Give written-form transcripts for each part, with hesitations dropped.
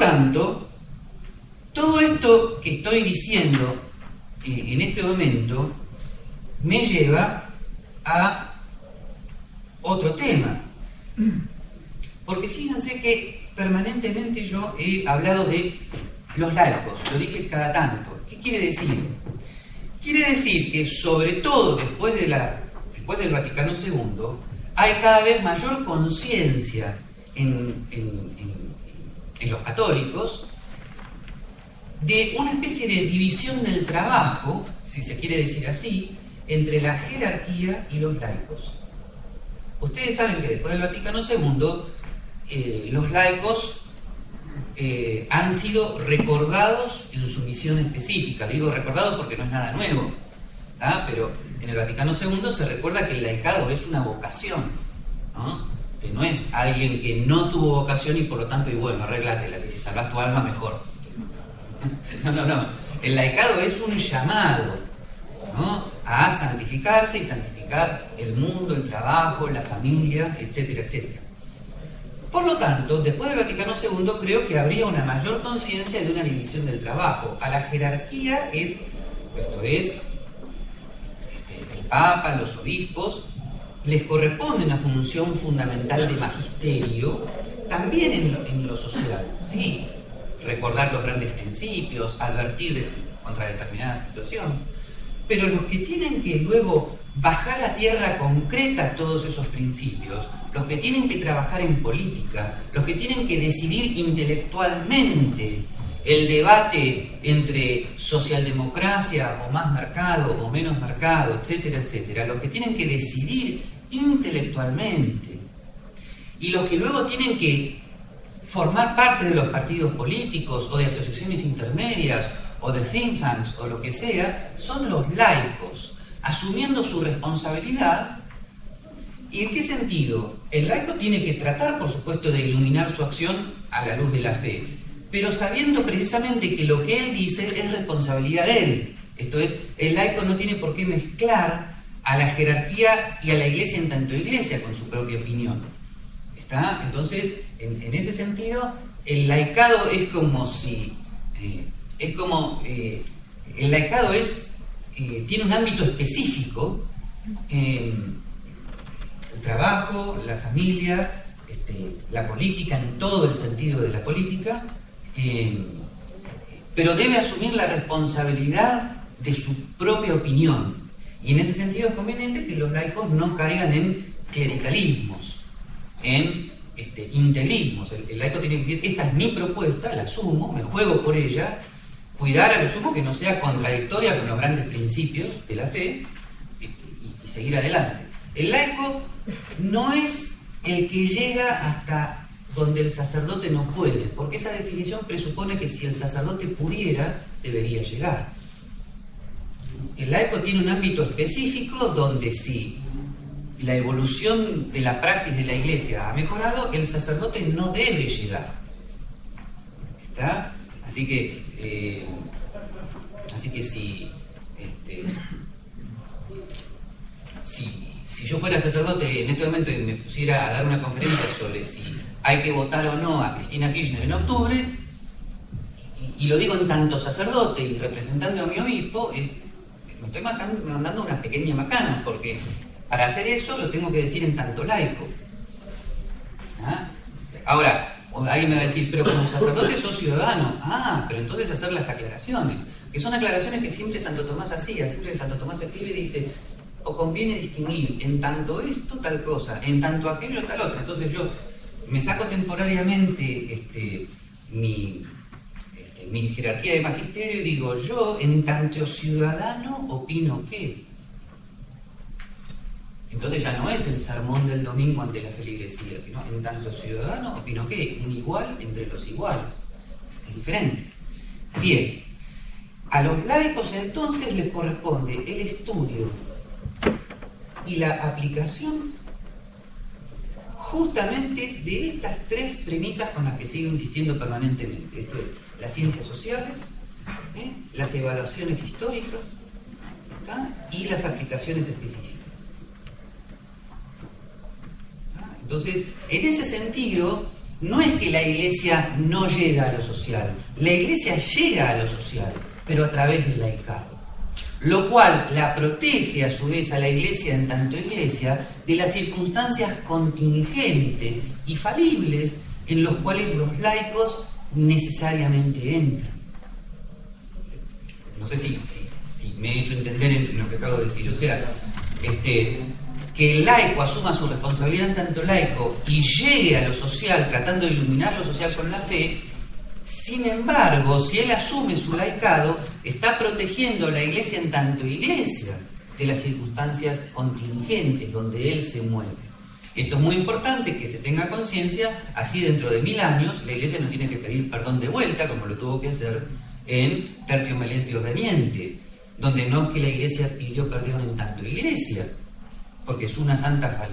tanto, todo esto que estoy diciendo en este momento me lleva a otro tema. Porque fíjense que permanentemente yo he hablado de los laicos, lo dije cada tanto. ¿Qué quiere decir? Quiere decir que sobre todo después del Vaticano II hay cada vez mayor conciencia en los católicos de una especie de división del trabajo, si se quiere decir así, entre la jerarquía y los laicos. Ustedes saben que después del Vaticano II los laicos han sido recordados en su misión específica. Digo recordados porque no es nada nuevo, pero en el Vaticano II se recuerda que el laicado es una vocación, ¿no? No es alguien que no tuvo vocación y por lo tanto, y bueno, arréglatelas, y si salvas tu alma mejor. No. El laicado es un llamado, ¿no?, a santificarse y santificar el mundo, el trabajo, la familia, etcétera, etcétera. Por lo tanto, después del Vaticano II creo que habría una mayor conciencia de una división del trabajo. A la jerarquía el Papa, los obispos, les corresponde una función fundamental de magisterio, también en lo social, sí, recordar los grandes principios, advertir contra determinada situación, pero los que tienen que luego bajar a tierra concreta todos esos principios, los que tienen que trabajar en política, los que tienen que decidir intelectualmente el debate entre socialdemocracia o más mercado o menos mercado, etcétera, etcétera, los que tienen que decidir intelectualmente y los que luego tienen que formar parte de los partidos políticos o de asociaciones intermedias o de think tanks o lo que sea, son los laicos, asumiendo su responsabilidad. ¿Y en qué sentido? El laico tiene que tratar, por supuesto, de iluminar su acción a la luz de la fe, pero sabiendo precisamente que lo que él dice es responsabilidad de él. Esto es, el laico no tiene por qué mezclar a la jerarquía y a la iglesia en tanto iglesia con su propia opinión. ¿Está? Entonces, en ese sentido, el laicado es como si... el laicado tiene un ámbito específico, el trabajo, la familia, la política, en todo el sentido de la política, pero debe asumir la responsabilidad de su propia opinión. Y en ese sentido es conveniente que los laicos no caigan en clericalismos, en integrismos. El laico tiene que decir, esta es mi propuesta, la asumo, me juego por ella, cuidar a lo sumo que no sea contradictoria con los grandes principios de la fe y seguir adelante. El laico no es el que llega hasta donde el sacerdote no puede, porque esa definición presupone que si el sacerdote pudiera, debería llegar. El laico tiene un ámbito específico donde si la evolución de la praxis de la iglesia ha mejorado, el sacerdote no debe llegar. ¿Está? Así que si yo fuera sacerdote en este momento y me pusiera a dar una conferencia sobre si hay que votar o no a Cristina Kirchner en octubre, y lo digo en tanto sacerdote y representando a mi obispo, me estoy mandando una pequeña macana, porque para hacer eso lo tengo que decir en tanto laico. ¿Ah? Ahora, alguien me va a decir, pero como sacerdote sos ciudadano. Pero entonces hacer las aclaraciones, que son aclaraciones que siempre Santo Tomás hacía. Siempre Santo Tomás escribe y dice, o conviene distinguir en tanto esto tal cosa, en tanto aquello tal otra. Entonces yo me saco temporariamente mi jerarquía de magisterio y digo, yo en tanto ciudadano opino que. Entonces ya no es el sermón del domingo ante la feligresía, sino en tanto ciudadano opino que un igual entre los iguales. Es diferente. Bien, a los laicos entonces les corresponde el estudio y la aplicación justamente de estas tres premisas con las que sigo insistiendo permanentemente. Esto es, las ciencias sociales, las evaluaciones históricas, ¿está?, y las aplicaciones específicas. Entonces, en ese sentido, no es que la Iglesia no llega a lo social, la Iglesia llega a lo social, pero a través del laicado. Lo cual la protege a su vez a la Iglesia en tanto Iglesia de las circunstancias contingentes y falibles en los cuales los laicos necesariamente entran. No sé si me he hecho entender en lo que acabo de decir. O sea, que el laico asuma su responsabilidad en tanto laico y llegue a lo social tratando de iluminar lo social con la fe. Sin embargo, si él asume su laicado, está protegiendo a la Iglesia en tanto Iglesia de las circunstancias contingentes donde él se mueve. Esto es muy importante que se tenga conciencia, así dentro de 1000 años la Iglesia no tiene que pedir perdón de vuelta, como lo tuvo que hacer en Tertio Melentio Veniente, donde no es que la Iglesia pidió perdón en tanto Iglesia, porque es una santa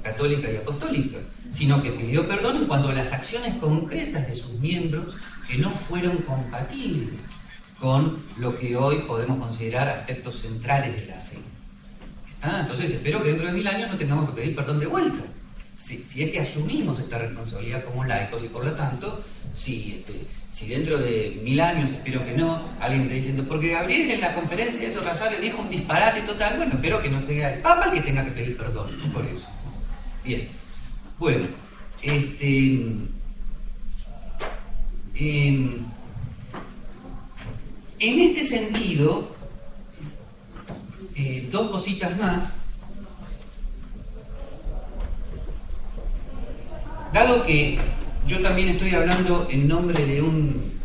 católica y apostólica, sino que pidió perdón en cuanto a las acciones concretas de sus miembros que no fueron compatibles con lo que hoy podemos considerar aspectos centrales de la fe. ¿Está? Entonces espero que dentro de 1000 años no tengamos que pedir perdón de vuelta, si es que asumimos esta responsabilidad como laicos, y por lo tanto, si dentro de 1000 años, espero que no, alguien está diciendo, porque Gabriel en la conferencia de esos Rosario dijo un disparate total, bueno, espero que no tenga el Papa el que tenga que pedir perdón, no por eso. Bien, bueno, en este sentido, dos cositas más. Dado que yo también estoy hablando en nombre de un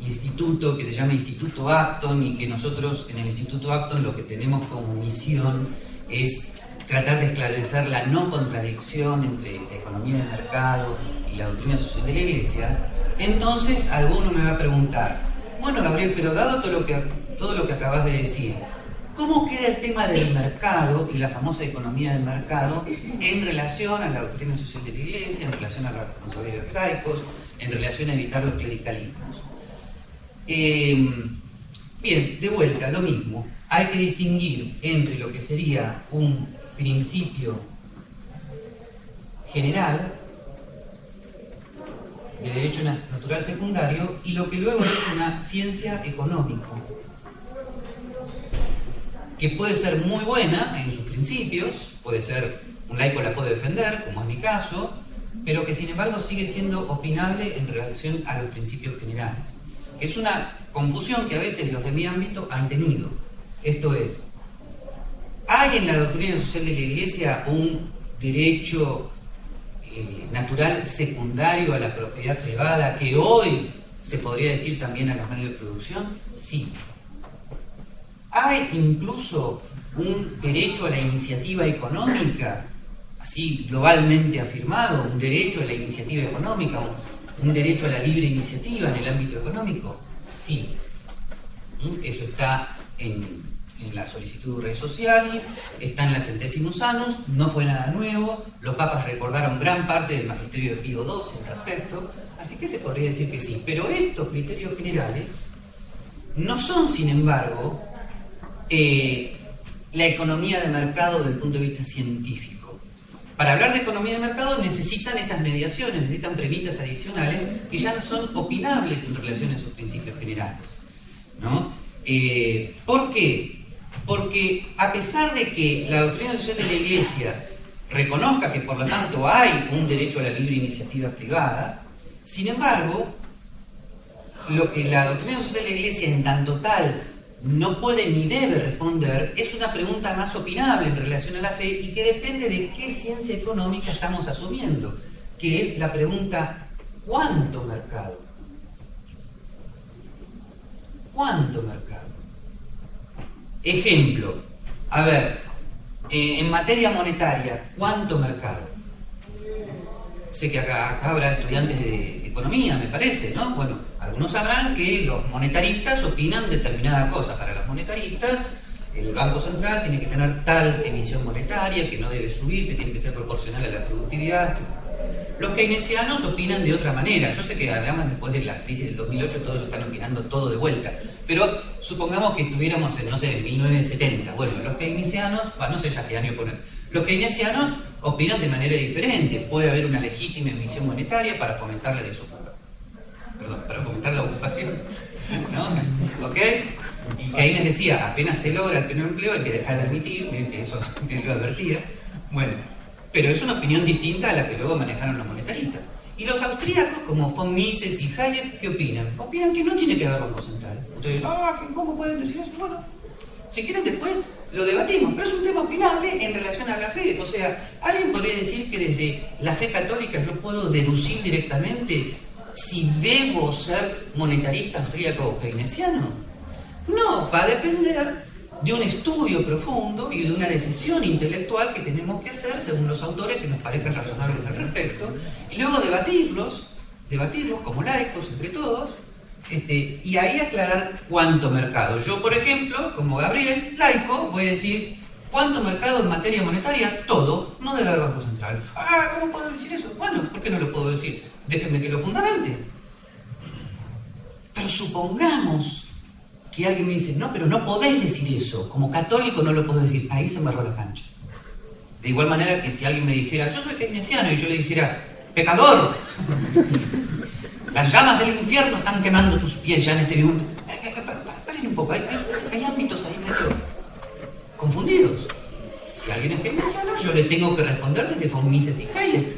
instituto que se llama Instituto Acton, y que nosotros en el Instituto Acton lo que tenemos como misión es tratar de esclarecer la no contradicción entre la economía de mercado y la doctrina social de la Iglesia, entonces alguno me va a preguntar, bueno, Gabriel, pero dado todo lo que acabas de decir, ¿cómo queda el tema del mercado y la famosa economía del mercado en relación a la doctrina social de la Iglesia, en relación a la responsabilidad de los laicos, en relación a evitar los clericalismos? Bien, de vuelta, lo mismo. Hay que distinguir entre lo que sería un principio general de derecho natural secundario y lo que luego es una ciencia económica, que puede ser muy buena en sus principios, puede ser, un laico la puede defender, como es mi caso, pero que sin embargo sigue siendo opinable en relación a los principios generales. Es una confusión que a veces los de mi ámbito han tenido. Esto es, ¿hay en la doctrina social de la Iglesia un derecho natural secundario a la propiedad privada que hoy se podría decir también a los medios de producción? Sí. ¿Hay incluso un derecho a la iniciativa económica, así globalmente afirmado, un derecho a la iniciativa económica, un derecho a la libre iniciativa en el ámbito económico? Sí. Eso está en la solicitud Re Socialis, está en la Centesimus Annus, no fue nada nuevo, los papas recordaron gran parte del magisterio de Pío XII al respecto, así que se podría decir que sí. Pero estos criterios generales no son, sin embargo, la economía de mercado desde el punto de vista científico. Para hablar de economía de mercado necesitan esas mediaciones, necesitan premisas adicionales que ya no son opinables en relación a esos principios generales, ¿no? ¿Por qué? Porque a pesar de que la doctrina social de la Iglesia reconozca que por lo tanto hay un derecho a la libre iniciativa privada, sin embargo, lo que la doctrina social de la Iglesia en tanto tal no puede ni debe responder es una pregunta más opinable en relación a la fe y que depende de qué ciencia económica estamos asumiendo, que es la pregunta ¿cuánto mercado? ¿Cuánto mercado? Ejemplo, a ver, en materia monetaria, ¿cuánto mercado? Sé que acá habrá estudiantes de economía, me parece, ¿no? Bueno, algunos sabrán que los monetaristas opinan determinada cosa. Para los monetaristas, el Banco Central tiene que tener tal emisión monetaria, que no debe subir, que tiene que ser proporcional a la productividad. Los keynesianos opinan de otra manera. Yo sé que además después de la crisis del 2008 todos están opinando todo de vuelta. Pero supongamos que estuviéramos en, no sé, en 1970. Bueno, los keynesianos, no sé ya qué año poner, Los keynesianos opinan de manera diferente. Puede haber una legítima emisión monetaria para fomentar la desocupación. Perdón, para fomentar la ocupación. ¿No? ¿Ok? Y Keynes decía, apenas se logra el pleno empleo hay que dejar de admitir, miren que eso él lo advertía. Bueno, pero es una opinión distinta a la que luego manejaron los monetaristas. Y los austríacos, como von Mises y Hayek, ¿qué opinan? Opinan que no tiene que haber banco central. Ustedes, ¿cómo pueden decir eso? Bueno, si quieren después lo debatimos, pero es un tema opinable en relación a la fe. O sea, ¿alguien podría decir que desde la fe católica yo puedo deducir directamente si debo ser monetarista austríaco o keynesiano? No, va a depender de un estudio profundo y de una decisión intelectual que tenemos que hacer según los autores que nos parezcan razonables al respecto, y luego debatirlos como laicos entre todos, y ahí aclarar cuánto mercado. Yo, por ejemplo, como Gabriel, laico, voy a decir cuánto mercado en materia monetaria, todo, no debe haber banco central. ¿Cómo puedo decir eso? Bueno, ¿por qué no lo puedo decir? Déjenme que lo fundamente. Pero supongamos que alguien me dice, no, pero no podés decir eso, como católico no lo puedo decir, ahí se embarró la cancha. De igual manera que si alguien me dijera, yo soy keynesiano, y yo le dijera, pecador, las llamas del infierno están quemando tus pies ya en este momento. Paren un poco, hay ámbitos ahí medio confundidos. Si alguien es keynesiano, yo le tengo que responder desde von Mises y Hayek.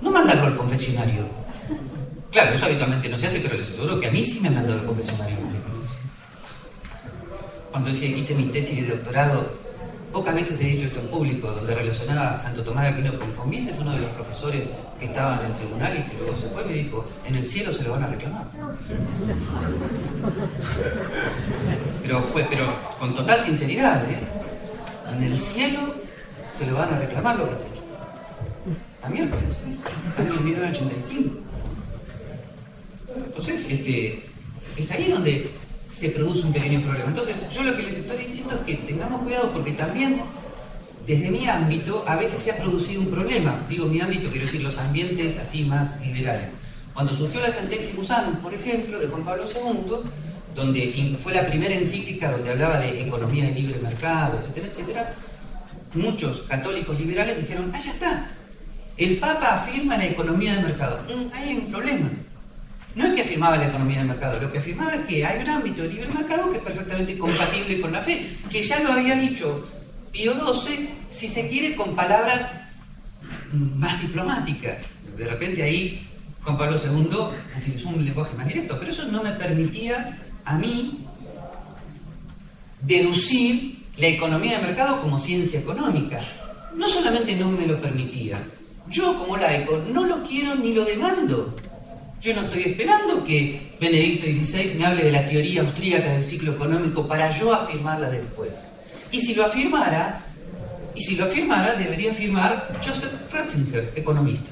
No mandarlo al confesionario. Claro, eso habitualmente no se hace, pero les aseguro que a mí sí me han mandado al confesionario. Cuando hice mi tesis de doctorado, pocas veces he dicho esto en público, donde relacionaba a Santo Tomás de Aquino con von Mises, uno de los profesores que estaba en el tribunal y que luego se fue, me dijo, en el cielo se lo van a reclamar. Pero con total sinceridad, en el cielo te lo van a reclamar lo que has hecho. A miércoles, año 1985. Entonces, es ahí donde se produce un pequeño problema. Entonces, yo lo que les estoy diciendo es que tengamos cuidado porque también, desde mi ámbito, a veces se ha producido un problema. Digo mi ámbito, quiero decir los ambientes así más liberales. Cuando surgió la Centesimus Annus, por ejemplo, de Juan Pablo II, donde fue la primera encíclica donde hablaba de economía de libre mercado, etcétera, etcétera, muchos católicos liberales dijeron, ya está, el Papa afirma la economía de mercado. Hay un problema. No es que afirmaba la economía de mercado, lo que afirmaba es que hay un ámbito de libre mercado que es perfectamente compatible con la fe, que ya lo había dicho Pío XII, si se quiere, con palabras más diplomáticas. De repente ahí Juan Pablo II utilizó un lenguaje más directo, pero eso no me permitía a mí deducir la economía de mercado como ciencia económica. No solamente no me lo permitía, yo como laico no lo quiero ni lo demando. Yo no estoy esperando que Benedicto XVI me hable de la teoría austríaca del ciclo económico para yo afirmarla después. Y si lo afirmara, debería afirmar Joseph Ratzinger, economista.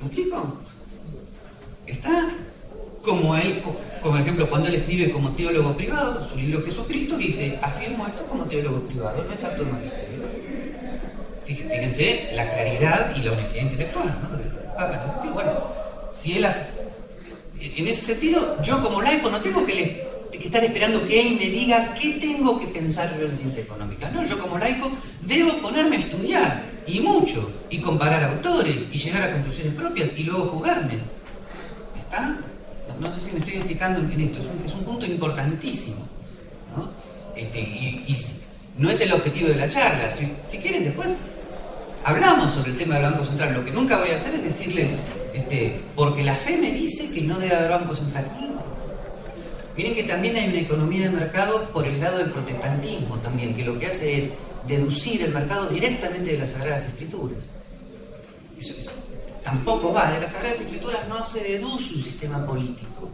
¿Me explico? Está como ejemplo, cuando él escribe como teólogo privado, su libro Jesucristo, dice, afirmo esto como teólogo privado, no es acto de magisterio. Fíjense la claridad y la honestidad intelectual, ¿no? Bueno, si él, en ese sentido, yo como laico no tengo que estar esperando que él me diga qué tengo que pensar yo en ciencia económica. No, yo como laico debo ponerme a estudiar, y mucho, y comparar autores, y llegar a conclusiones propias, y luego jugarme. ¿Está? No sé si me estoy explicando en esto, es un punto importantísimo, ¿no? Y no es el objetivo de la charla. Si quieren después hablamos sobre el tema del Banco Central. Lo que nunca voy a hacer es decirles, porque la fe me dice que no debe haber Banco Central. Miren que también hay una economía de mercado por el lado del protestantismo también, que lo que hace es deducir el mercado directamente de las Sagradas Escrituras. Eso tampoco va. De las Sagradas Escrituras no se deduce un sistema político.